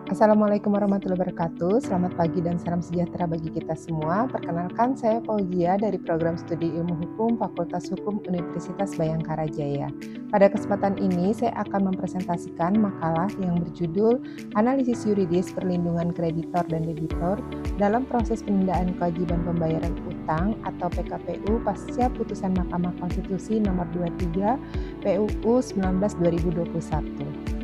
Assalamualaikum warahmatullahi wabarakatuh. Selamat pagi dan salam sejahtera bagi kita semua. Perkenalkan, saya Fauzia dari Program Studi Ilmu Hukum Fakultas Hukum Universitas Bayangkara Jaya. Pada kesempatan ini, saya akan mempresentasikan makalah yang berjudul Analisis Yuridis Perlindungan Kreditor dan Debitor dalam Proses Penundaan Kewajiban Pembayaran Utang atau PKPU pasca putusan Mahkamah Konstitusi Nomor 23 PUU 19/2021.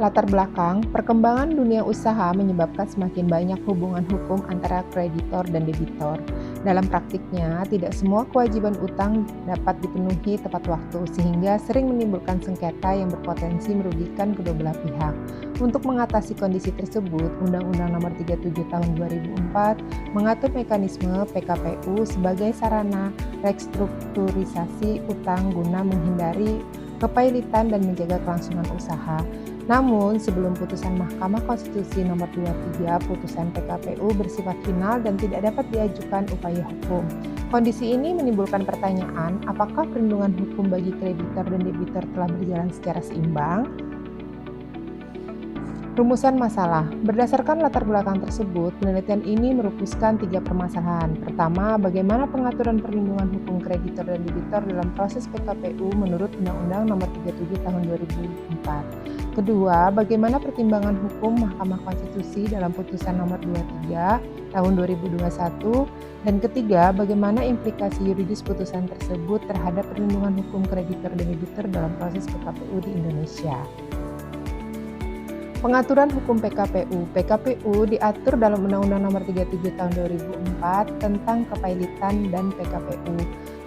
Latar belakang, perkembangan dunia usaha menyebabkan semakin banyak hubungan hukum antara kreditor dan debitor. Dalam praktiknya, tidak semua kewajiban utang dapat dipenuhi tepat waktu, sehingga sering menimbulkan sengketa yang berpotensi merugikan kedua belah pihak. Untuk mengatasi kondisi tersebut, Undang-Undang Nomor 37 Tahun 2004 mengatur mekanisme PKPU sebagai sarana restrukturisasi utang guna menghindari kepailitan dan menjaga kelangsungan usaha. Namun, sebelum putusan Mahkamah Konstitusi Nomor 23, putusan PKPU bersifat final dan tidak dapat diajukan upaya hukum. Kondisi ini menimbulkan pertanyaan, apakah perlindungan hukum bagi kreditor dan debitor telah berjalan secara seimbang? Rumusan masalah. Berdasarkan latar belakang tersebut, penelitian ini merumuskan 3 permasalahan. Pertama, bagaimana pengaturan perlindungan hukum kreditor dan debitor dalam proses PKPU menurut Undang-Undang Nomor 37 Tahun 2004. Kedua, bagaimana pertimbangan hukum Mahkamah Konstitusi dalam putusan Nomor 23 Tahun 2021. Dan ketiga, bagaimana implikasi yuridis putusan tersebut terhadap perlindungan hukum kreditor dan debitor dalam proses PKPU di Indonesia. Pengaturan hukum PKPU. PKPU diatur dalam Undang-Undang Nomor 37 Tahun 2004 tentang kepailitan dan PKPU.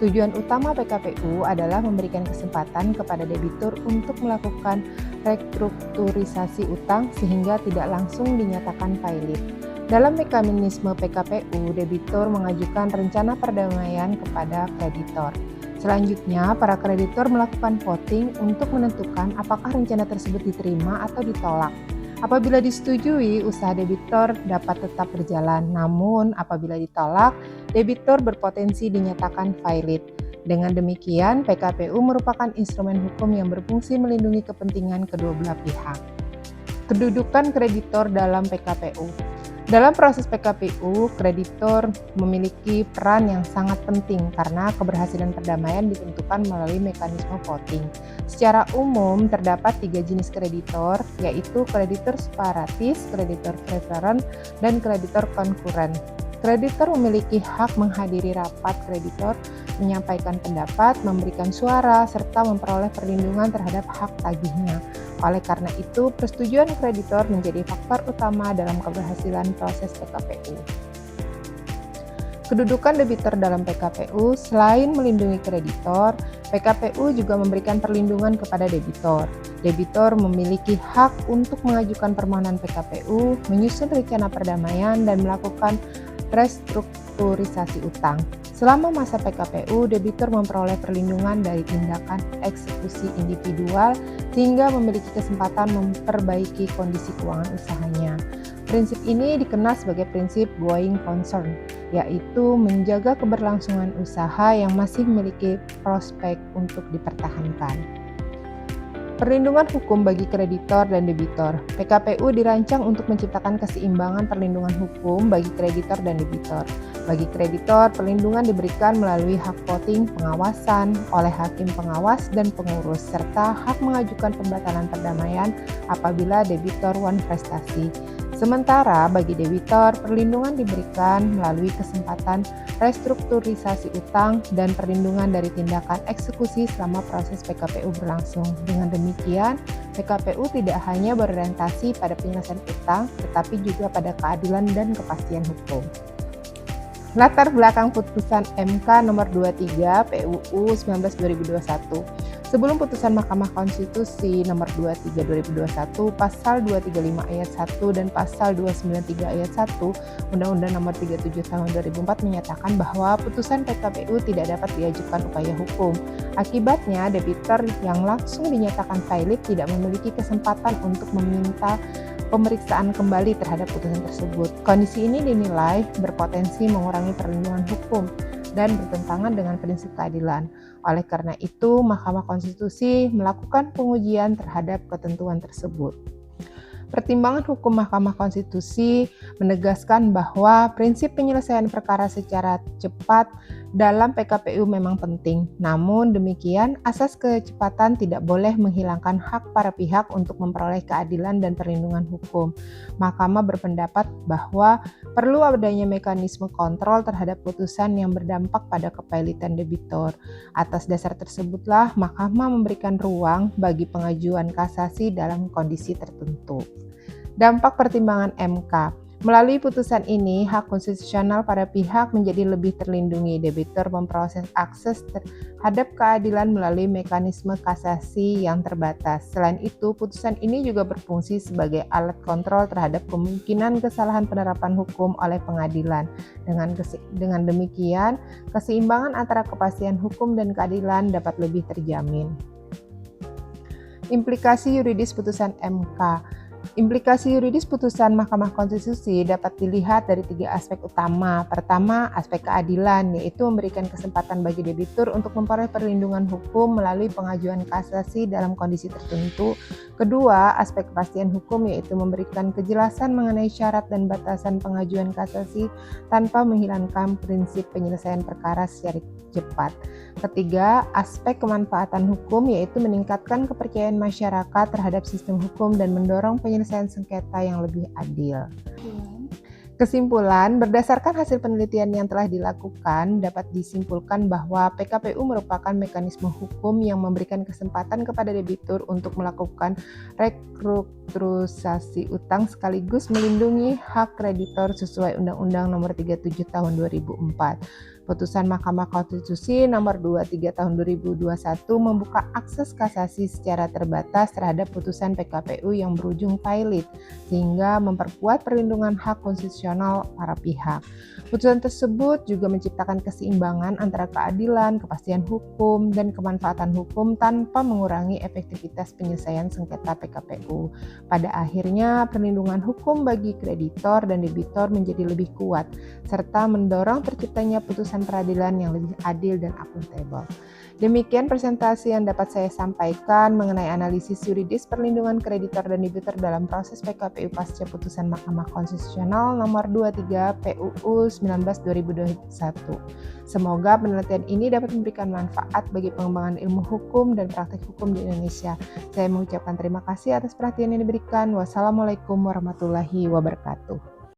Tujuan utama PKPU adalah memberikan kesempatan kepada debitur untuk melakukan restrukturisasi utang sehingga tidak langsung dinyatakan pailit. Dalam mekanisme PKPU, debitur mengajukan rencana perdamaian kepada kreditor. Selanjutnya, para kreditor melakukan voting untuk menentukan apakah rencana tersebut diterima atau ditolak. Apabila disetujui, usaha debitor dapat tetap berjalan. Namun, apabila ditolak, debitor berpotensi dinyatakan pailit. Dengan demikian, PKPU merupakan instrumen hukum yang berfungsi melindungi kepentingan kedua belah pihak. Kedudukan kreditor dalam PKPU. Dalam proses PKPU, kreditor memiliki peran yang sangat penting karena keberhasilan perdamaian ditentukan melalui mekanisme voting. Secara umum, terdapat 3 jenis kreditor, yaitu kreditor separatis, kreditor preferent, dan kreditor konkuren. Kreditor memiliki hak menghadiri rapat kreditor, menyampaikan pendapat, memberikan suara, serta memperoleh perlindungan terhadap hak tagihnya. Oleh karena itu, persetujuan kreditor menjadi faktor utama dalam keberhasilan proses PKPU. Kedudukan debitor dalam PKPU. Selain melindungi kreditor, PKPU juga memberikan perlindungan kepada debitor. Debitor memiliki hak untuk mengajukan permohonan PKPU, menyusun rencana perdamaian, dan melakukan restrukturisasi utang. Selama masa PKPU, debitur memperoleh perlindungan dari tindakan eksekusi individual sehingga memiliki kesempatan memperbaiki kondisi keuangan usahanya. Prinsip ini dikenal sebagai prinsip going concern, yaitu menjaga keberlangsungan usaha yang masih memiliki prospek untuk dipertahankan. Perlindungan hukum bagi kreditor dan debitor. PKPU dirancang untuk menciptakan keseimbangan perlindungan hukum bagi kreditor dan debitor. Bagi kreditor, perlindungan diberikan melalui hak voting, pengawasan oleh hakim pengawas dan pengurus, serta hak mengajukan pembatalan perdamaian apabila debitor wan prestasi. Sementara bagi debitor, perlindungan diberikan melalui kesempatan restrukturisasi utang dan perlindungan dari tindakan eksekusi selama proses PKPU berlangsung. Dengan demikian, PKPU tidak hanya berorientasi pada penyelesaian utang, tetapi juga pada keadilan dan kepastian hukum. Latar belakang putusan MK Nomor 23 PUU 19/2021. Sebelum putusan Mahkamah Konstitusi Nomor 23 2021, Pasal 235 Ayat 1 dan Pasal 293 Ayat 1 Undang-Undang Nomor 37 Tahun 2004 menyatakan bahwa putusan PKPU tidak dapat diajukan upaya hukum. Akibatnya, debitor yang langsung dinyatakan pailit tidak memiliki kesempatan untuk meminta pemeriksaan kembali terhadap putusan tersebut. Kondisi ini dinilai berpotensi mengurangi perlindungan hukum dan bertentangan dengan prinsip keadilan. Oleh karena itu, Mahkamah Konstitusi melakukan pengujian terhadap ketentuan tersebut. Pertimbangan hukum Mahkamah Konstitusi menegaskan bahwa prinsip penyelesaian perkara secara cepat dalam PKPU memang penting. Namun demikian, asas kecepatan tidak boleh menghilangkan hak para pihak untuk memperoleh keadilan dan perlindungan hukum. Mahkamah berpendapat bahwa perlu adanya mekanisme kontrol terhadap putusan yang berdampak pada kepaulitan debitur. Atas dasar tersebutlah, Mahkamah memberikan ruang bagi pengajuan kasasi dalam kondisi tertentu. Dampak pertimbangan MK. Melalui putusan ini, hak konstitusional para pihak menjadi lebih terlindungi. Debitur memproses akses terhadap keadilan melalui mekanisme kasasi yang terbatas. Selain itu, putusan ini juga berfungsi sebagai alat kontrol terhadap kemungkinan kesalahan penerapan hukum oleh pengadilan. Dengan demikian, keseimbangan antara kepastian hukum dan keadilan dapat lebih terjamin. Implikasi yuridis putusan MK. Implikasi yuridis putusan Mahkamah Konstitusi dapat dilihat dari 3 aspek utama. Pertama, aspek keadilan, yaitu memberikan kesempatan bagi debitur untuk memperoleh perlindungan hukum melalui pengajuan kasasi dalam kondisi tertentu. Kedua, aspek kepastian hukum, yaitu memberikan kejelasan mengenai syarat dan batasan pengajuan kasasi tanpa menghilangkan prinsip penyelesaian perkara secara cepat. Ketiga, aspek kemanfaatan hukum, yaitu meningkatkan kepercayaan masyarakat terhadap sistem hukum dan mendorong penyelesaian sengketa yang lebih adil. Kesimpulan, berdasarkan hasil penelitian yang telah dilakukan, dapat disimpulkan bahwa PKPU merupakan mekanisme hukum yang memberikan kesempatan kepada debitur untuk melakukan restrukturisasi utang sekaligus melindungi hak kreditor sesuai Undang-Undang Nomor 37 Tahun 2004. Putusan Mahkamah Konstitusi Nomor 23 Tahun 2021 membuka akses kasasi secara terbatas terhadap putusan PKPU yang berujung pailit, sehingga memperkuat perlindungan hak konstitusional para pihak. Putusan tersebut juga menciptakan keseimbangan antara keadilan, kepastian hukum, dan kemanfaatan hukum tanpa mengurangi efektivitas penyelesaian sengketa PKPU. Pada akhirnya, perlindungan hukum bagi kreditor dan debitor menjadi lebih kuat, serta mendorong terciptanya putusan peradilan yang lebih adil dan akuntabel. Demikian presentasi yang dapat saya sampaikan mengenai analisis yuridis perlindungan kreditor dan debitur dalam proses PKPU pasca putusan Mahkamah Konstitusional Nomor 23 PUU 19/2021. Semoga penelitian ini dapat memberikan manfaat bagi pengembangan ilmu hukum dan praktik hukum di Indonesia. Saya mengucapkan terima kasih atas perhatian yang diberikan. Wassalamualaikum warahmatullahi wabarakatuh.